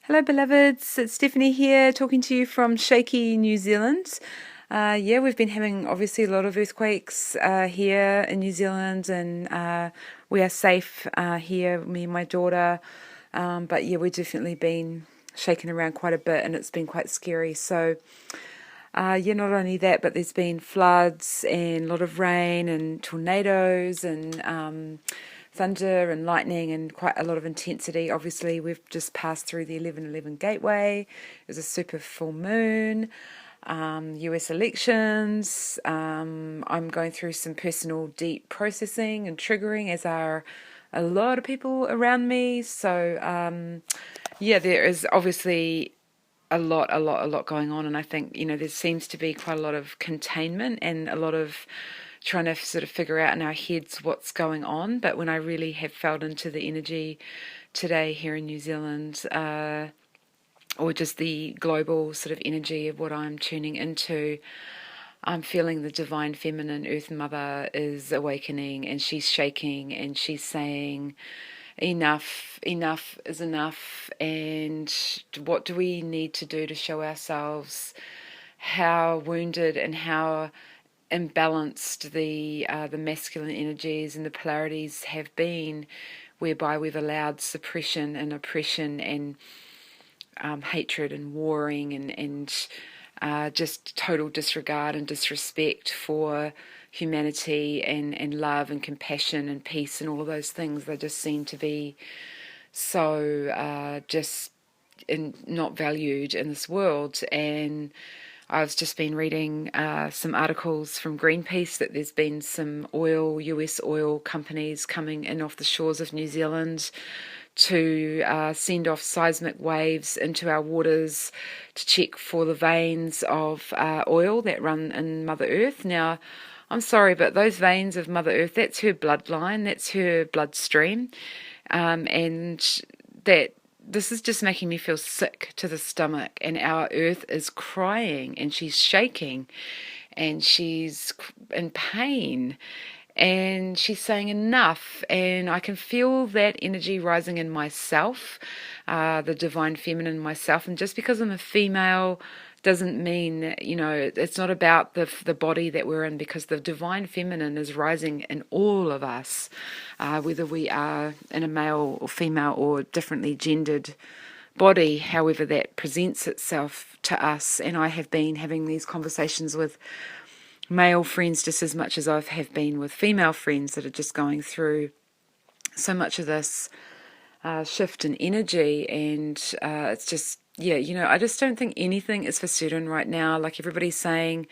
Hello, beloveds. It's Stephanie here, talking to you from Shaky New Zealand. We've been having obviously a lot of earthquakes here in New Zealand, and we are safe here, me and my daughter. But yeah, we've definitely been shaken around quite a bit, and it's been quite scary. So, not only that, but there's been floods and a lot of rain and tornadoes and thunder and lightning and quite a lot of intensity. Obviously, we've just passed through the 11/11 gateway. There's a super full moon. US elections. I'm going through some personal deep processing and triggering, as are a lot of people around me. So, there is obviously a lot going on, and I think there seems to be quite a lot of containment and a lot of trying to sort of figure out in our heads what's going on. But when I really have felt into the energy today here in New Zealand, or just the global sort of energy of what I'm tuning into, I'm feeling the divine feminine Earth Mother is awakening, and she's shaking, and she's saying, enough is enough, and what do we need to do to show ourselves how wounded and how imbalanced the masculine energies and the polarities have been, whereby we've allowed suppression and oppression and hatred and warring and just total disregard and disrespect for humanity and love and compassion and peace and all of those things. They just seem to be so just not valued in this world. And I've just been reading some articles from Greenpeace that there's been some US oil companies coming in off the shores of New Zealand to send off seismic waves into our waters to check for the veins of oil that run in Mother Earth. Now, I'm sorry, but those veins of Mother Earth, that's her bloodline, that's her bloodstream, and that this is just making me feel sick to the stomach. And our Earth is crying, and she's shaking, and she's in pain, and she's saying enough. And I can feel that energy rising in myself, the divine feminine myself. And just because I'm a female doesn't mean, it's not about the body that we're in, because the divine feminine is rising in all of us, whether we are in a male or female or differently gendered body, however that presents itself to us. And I have been having these conversations with male friends just as much as I have been with female friends that are just going through so much of this shift in energy. And it's just, I just don't think anything is for certain right now. Like, everybody's saying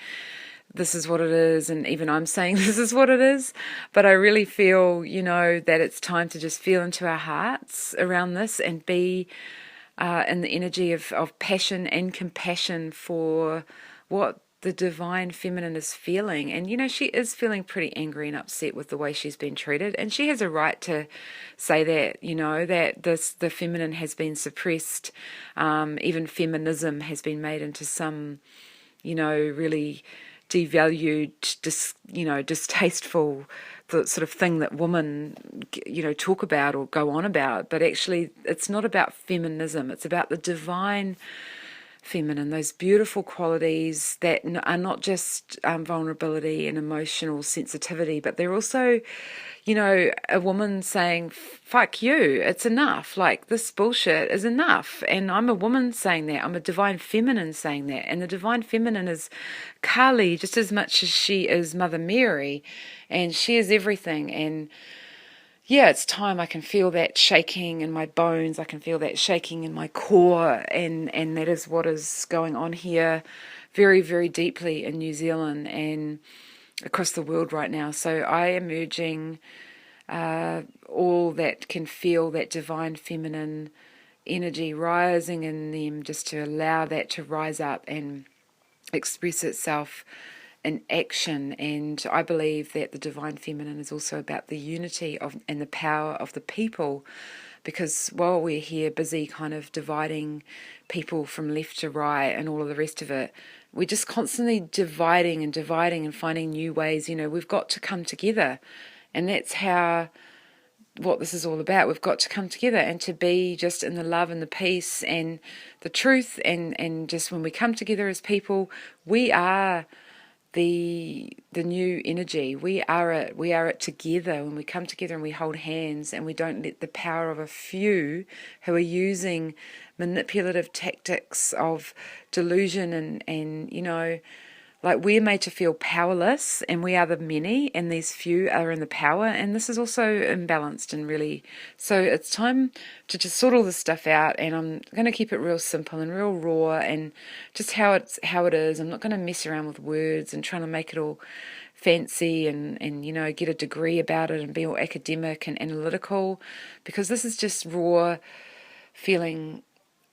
this is what it is, and even I'm saying this is what it is, but I really feel, that it's time to just feel into our hearts around this and be in the energy of passion and compassion for what the divine feminine is feeling. And she is feeling pretty angry and upset with the way she's been treated, and she has a right to say that, that the feminine has been suppressed. Even feminism has been made into some really devalued, distasteful, the sort of thing that women talk about or go on about. But actually, it's not about feminism, it's about the divine feminine, those beautiful qualities that are not just vulnerability and emotional sensitivity, but they're also, a woman saying, fuck you, it's enough, like, this bullshit is enough. And I'm a woman saying that, I'm a divine feminine saying that, and the divine feminine is Kali just as much as she is Mother Mary, and she is everything. And yeah, it's time. I can feel that shaking in my bones. I can feel that shaking in my core. And that is what is going on here very, very deeply in New Zealand and across the world right now. So I am urging all that can feel that divine feminine energy rising in them, just to allow that to rise up and express itself in action. And I believe that the divine feminine is also about the unity of and the power of the people, because while we're here busy kind of dividing people from left to right and all of the rest of it, we're just constantly dividing and finding new ways. We've got to come together, and that's how what this is all about. We've got to come together and to be just in the love and the peace and the truth, and just when we come together as people, we are the new energy. We are it. We are it together. When we come together and we hold hands and we don't let the power of a few who are using manipulative tactics of delusion and like, we're made to feel powerless, and we are the many, and these few are in the power, and this is also imbalanced and really. So it's time to just sort all this stuff out, and I'm going to keep it real simple and real raw, and just how it is. I'm not going to mess around with words and trying to make it all fancy and get a degree about it and be all academic and analytical, because this is just raw feeling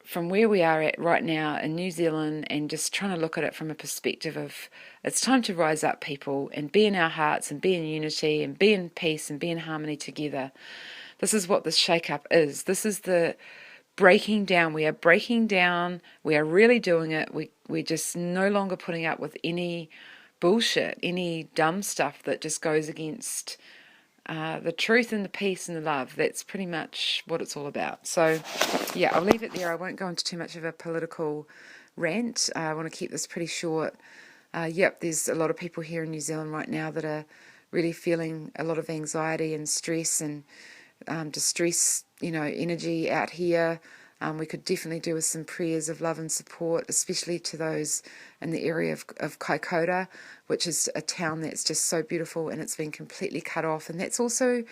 from where we are at right now in New Zealand, and just trying to look at it from a perspective of it's time to rise up, people, and be in our hearts and be in unity and be in peace and be in harmony together. This is what this shake-up is. This is the breaking down. We are breaking down. We are really doing it. We're just no longer putting up with any bullshit, any dumb stuff that just goes against the truth and the peace and the love. That's pretty much what it's all about. So, yeah, I'll leave it there. I won't go into too much of a political rant. I want to keep this pretty short. There's a lot of people here in New Zealand right now that are really feeling a lot of anxiety and stress and distress, energy out here. We could definitely do with some prayers of love and support, especially to those in the area of Kaikoura, which is a town that's just so beautiful, and it's been completely cut off. And that's also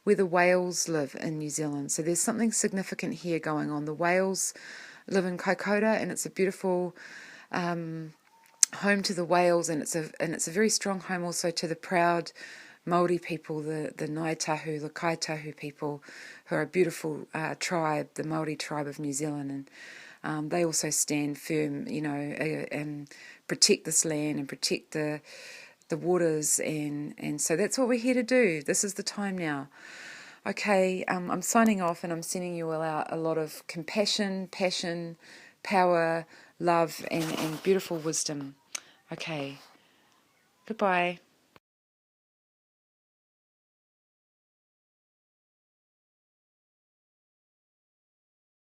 where the whales live in New Zealand. So there's something significant here going on. The whales live in Kaikoura, and it's a beautiful home to the whales, and it's a very strong home also to the proud Māori people, the Ngaitahu, the Kaitahu people, who are a beautiful tribe, the Māori tribe of New Zealand, and they also stand firm, and protect this land and protect the waters, and so that's what we're here to do. This is the time now. Okay, I'm signing off, and I'm sending you all out a lot of compassion, passion, power, love, and beautiful wisdom. Okay, goodbye.